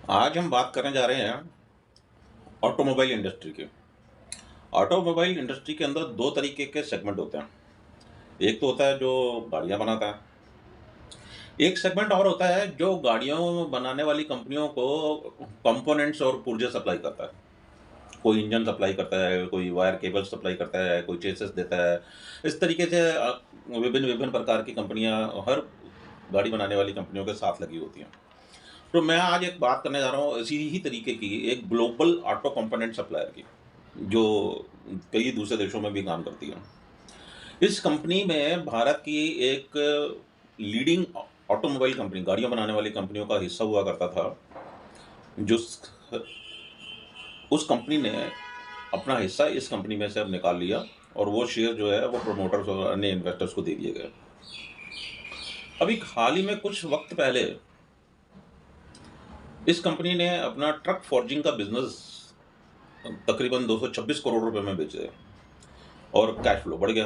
आज हम बात करने जा रहे हैं ऑटोमोबाइल इंडस्ट्री की। ऑटोमोबाइल इंडस्ट्री के अंदर दो तरीके के सेगमेंट होते हैं। एक तो होता है जो गाड़ियां बनाता है, एक सेगमेंट और होता है जो गाड़ियों बनाने वाली कंपनियों को कंपोनेंट्स और पुर्जे सप्लाई करता है। कोई इंजन सप्लाई करता है, कोई वायर केबल सप्लाई करता है, कोई चेसिस देता है। इस तरीके से विभिन्न विभिन्न प्रकार की कंपनियां हर गाड़ी बनाने वाली कंपनियों के साथ लगी होती हैं। तो मैं आज एक बात करने जा रहा हूँ इसी ही तरीके की, एक ग्लोबल ऑटो कंपोनेंट सप्लायर की, जो कई दूसरे देशों में भी काम करती है। इस कंपनी में भारत की एक लीडिंग ऑटोमोबाइल कंपनी, गाड़ियां बनाने वाली कंपनियों का हिस्सा हुआ करता था। जो उस कंपनी ने अपना हिस्सा इस कंपनी में से अब निकाल लिया और वो शेयर जो है वो प्रोमोटर्स और अन्य इन्वेस्टर्स को दे दिए गए। अभी हाल ही में कुछ वक्त पहले इस कंपनी ने अपना ट्रक फॉर्जिंग का बिजनेस तकरीबन 226 करोड़ रुपए में बेचे और कैश फ्लो बढ़ गया।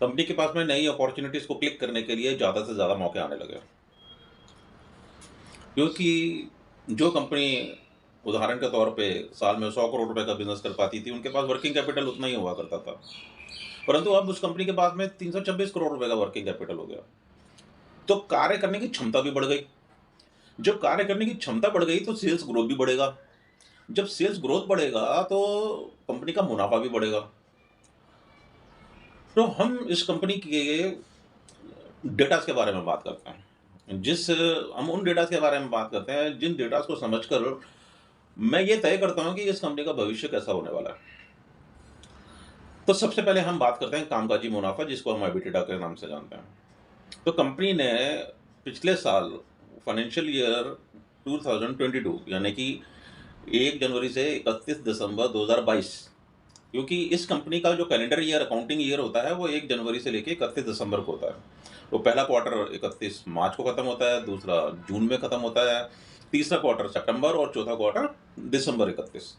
कंपनी के पास में नई अपॉर्चुनिटीज को क्लिक करने के लिए ज़्यादा से ज़्यादा मौके आने लगे, क्योंकि जो कंपनी उदाहरण के तौर पे साल में 100 करोड़ रुपए का बिजनेस कर पाती थी, उनके पास वर्किंग कैपिटल उतना ही हुआ करता था। परंतु अब उस कंपनी के पास में 326 करोड़ रुपए का वर्किंग कैपिटल हो गया। तो कार्य करने की क्षमता भी बढ़ गई। जब कार्य करने की क्षमता बढ़ गई तो सेल्स ग्रोथ भी बढ़ेगा। जब सेल्स ग्रोथ बढ़ेगा तो कंपनी का मुनाफा भी बढ़ेगा। तो हम इस कंपनी के डेटास के बारे में बात करते हैं। हम उन डेटास के बारे में बात करते हैं जिन डेटास को समझकर मैं ये तय करता हूं कि इस कंपनी का भविष्य कैसा होने वाला है। तो सबसे पहले हम बात करते हैं कामकाजी मुनाफा, जिसको हम एबिटिडा के नाम से जानते हैं। तो कंपनी ने पिछले साल फाइनेंशियल ईयर 2022 यानी कि 1 जनवरी से 31 दिसंबर 2022, क्योंकि इस कंपनी का जो कैलेंडर ईयर, अकाउंटिंग ईयर होता है, वो 1 जनवरी से लेके 31 दिसंबर को होता है। तो पहला क्वार्टर 31 मार्च को खत्म होता है, दूसरा जून में खत्म होता है, तीसरा क्वार्टर सितंबर और चौथा क्वार्टर दिसंबर 31।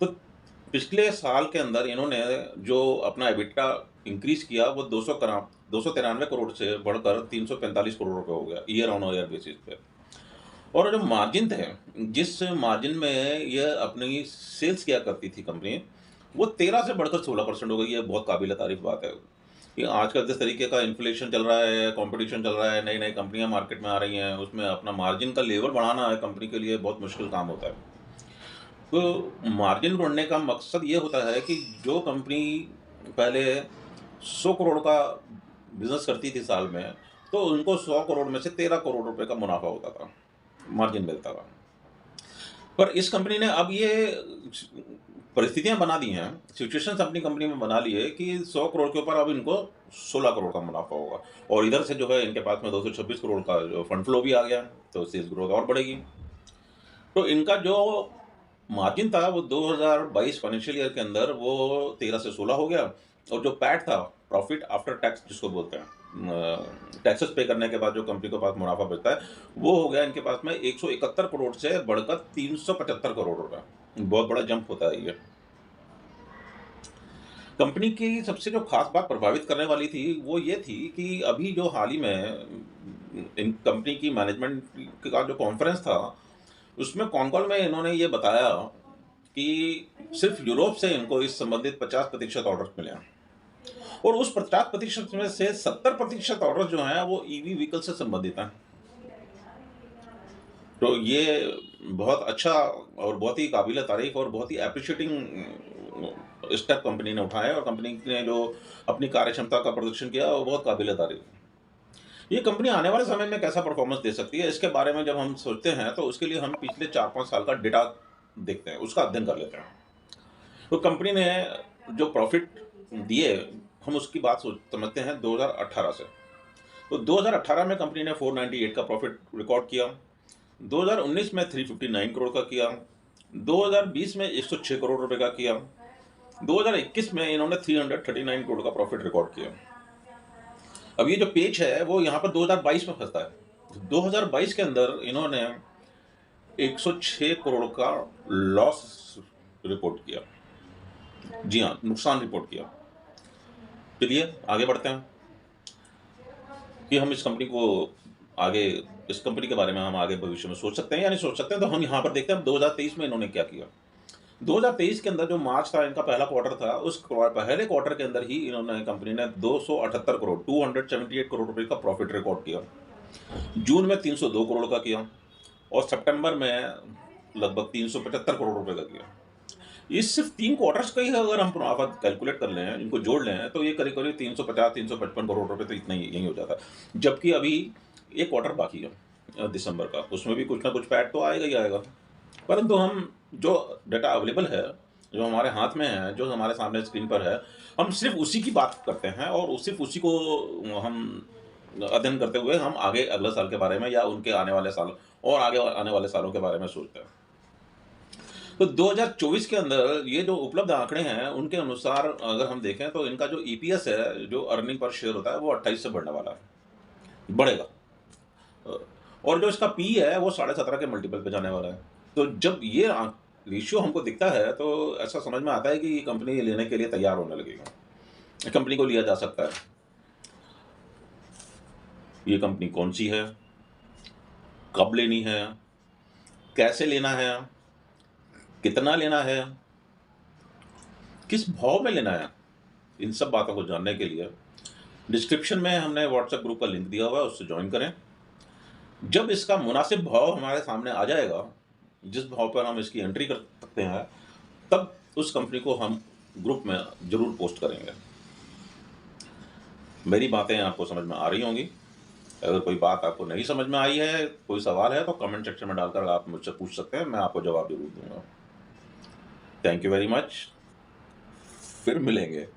तो पिछले साल के अंदर इन्होंने जो अपना एबिटा इंक्रीज किया वो 293 करोड़ से बढ़कर 345 करोड़ रुपए हो गया ईयर ऑन ईयर बेसिस पे। और जो मार्जिन थे, जिस मार्जिन में ये अपनी सेल्स किया करती थी कंपनी, वो 13 से बढ़कर 16% हो गई। ये बहुत काबिल तारीफ बात है कि आजकल जिस तरीके का इन्फ्लेशन चल रहा है, कंपटीशन चल रहा है, नई नई कंपनियां मार्केट में आ रही हैं, उसमें अपना मार्जिन का लेवल बढ़ाना है कंपनी के लिए बहुत मुश्किल काम होता है। तो मार्जिन बढ़ने का मकसद ये होता है कि जो कंपनी पहले 100 करोड़ का बिजनेस करती थी साल में, तो उनको 100 करोड़ में से 13 करोड़ रुपए का मुनाफा होता था, मार्जिन मिलता था। पर इस कंपनी ने अब ये परिस्थितियां बना दी हैं, सिचुएशन अपनी कंपनी में बना ली है कि 100 करोड़ के ऊपर अब इनको 16 करोड़ का मुनाफा होगा। और इधर से जो है इनके पास में 226 करोड़ का जो फंड फ्लो भी आ गया, तो सेल्स ग्रोथ और बढ़ेगी। तो इनका जो मार्जिन था वो 2022 फाइनेंशियल ईयर के अंदर वो 13 से 16 हो गया। और जो पैट था, प्रॉफिट आफ्टर टैक्स जिसको बोलते हैं, टैक्सेस पे करने के बाद जो कंपनी के पास मुनाफा बचता है, वो हो गया इनके पास में 171 करोड़ से बढ़कर 375 करोड़ रुपए। बहुत बड़ा जंप होता है ये। कंपनी की सबसे जो खास बात प्रभावित करने वाली थी वो ये थी कि अभी जो हाल ही में इन कंपनी की मैनेजमेंट का जो कॉन्फ्रेंस था, उसमें कॉन्कॉल में इन्होंने ये बताया कि सिर्फ यूरोप से इनको इस संबंधित 50% ऑर्डर मिले हैं। और उस 50% में से 70% ऑर्डर जो हैं वो ईवी व्हीकल से संबंधित हैं। तो ये बहुत अच्छा और बहुत ही काबिल तारीफ और बहुत ही अप्रिशिएटिंग स्टेप कंपनी ने उठाया, और कंपनी ने जो अपनी कार्य क्षमता का प्रदर्शन किया वो बहुत काबिल तारीफ। ये कंपनी आने वाले समय में कैसा परफॉर्मेंस दे सकती है, इसके बारे में जब हम सोचते हैं तो उसके लिए हम पिछले 4-5 साल का डेटा देखते हैं, उसका अध्ययन कर लेते हैं। तो कंपनी ने जो प्रॉफिट दिए, हम उसकी बात समझते हैं 2018 से। तो 2018 में कंपनी ने 498 का प्रॉफिट रिकॉर्ड किया, 2019 में 359 करोड़ का किया, 2020 में 106 करोड़ रुपए का किया, 2021 में इन्होंने 339 करोड़ का प्रॉफिट रिकॉर्ड किया। अब ये जो पेज है वो यहाँ पर 2022 में फंसता है। 2022 के अंदर इन्होंने 106 करोड़ का लॉस रिपोर्ट किया, जी हाँ, नुकसान रिपोर्ट किया। चलिए आगे बढ़ते हैं कि हम इस कंपनी को आगे इस कंपनी के बारे में हम आगे भविष्य में सोच सकते हैं या नहीं सोच सकते हैं, तो हम यहाँ पर देखते हैं 2023 में इन्होंने क्या किया। 2023 के अंदर जो मार्च था, इनका पहला क्वार्टर था, उस पहले क्वार्टर के अंदर ही इन्होंने कंपनी ने 278 करोड़ 278 करोड़ रुपए का प्रॉफिट रिकॉर्ड किया। जून में 302 करोड़ का किया और सितंबर में लगभग 375 करोड़ रुपए का किया। ये सिर्फ 3 क्वार्टर्स का ही अगर हम मुनाफा कैलकुलेट कर लें, इनको जोड़ लें, तो ये करीब-करीब 350-355 करोड़ रुपए तो इतना ही यही हो जाता है। जबकि अभी 1 क्वार्टर बाकी है दिसंबर का, उसमें भी कुछ ना कुछ पैठ तो आएगा ही आएगा। परंतु हम जो डाटा अवेलेबल है, जो हमारे हाथ में है, जो हमारे सामने स्क्रीन पर है, हम सिर्फ उसी की बात करते हैं और सिर्फ उसी को हम अध्ययन करते हुए हम आगे अगले साल के बारे में या उनके आने वाले साल और आगे आने वाले सालों के बारे में सोचते हैं। तो 2024 के अंदर ये जो उपलब्ध आंकड़े हैं, उनके अनुसार अगर हम देखें तो इनका जो ईपीएस है, जो अर्निंग पर शेयर होता है, वो 28 से बढ़ने वाला है, बढ़ेगा। अ, और जो इसका पी है, वो 17.5 के मल्टीपल पे जाने वाला है। तो जब ये रेशियो हमको दिखता है, तो ऐसा समझ में आता है कि ये कंपनी लेने के लिए तैयार होने लगेगा। कंपनी को लिया जा सकता है। ये कंपनी कौन-सी है? कब लेनी है? कैसे लेना है? कितना लेना है? किस भाव में लेना है? इन सब बातों को जानने के लिए डिस्क्रिप्शन में हमने व्हाट्सएप ग्रुप का लिंक दिया हुआ है, उससे जॉइन करें। जब इसका मुनासिब भाव हमारे सामने आ जाएगा, जिस भाव पर हम इसकी एंट्री कर सकते हैं, तब उस कंपनी को हम ग्रुप में ज़रूर पोस्ट करेंगे। मेरी बातें आपको समझ में आ रही होंगी। अगर कोई बात आपको नहीं समझ में आई है, कोई सवाल है, तो कमेंट सेक्शन में डालकर आप मुझसे पूछ सकते हैं, मैं आपको जवाब ज़रूर दूँगा। Thank you very much. फिर मिलेंगे।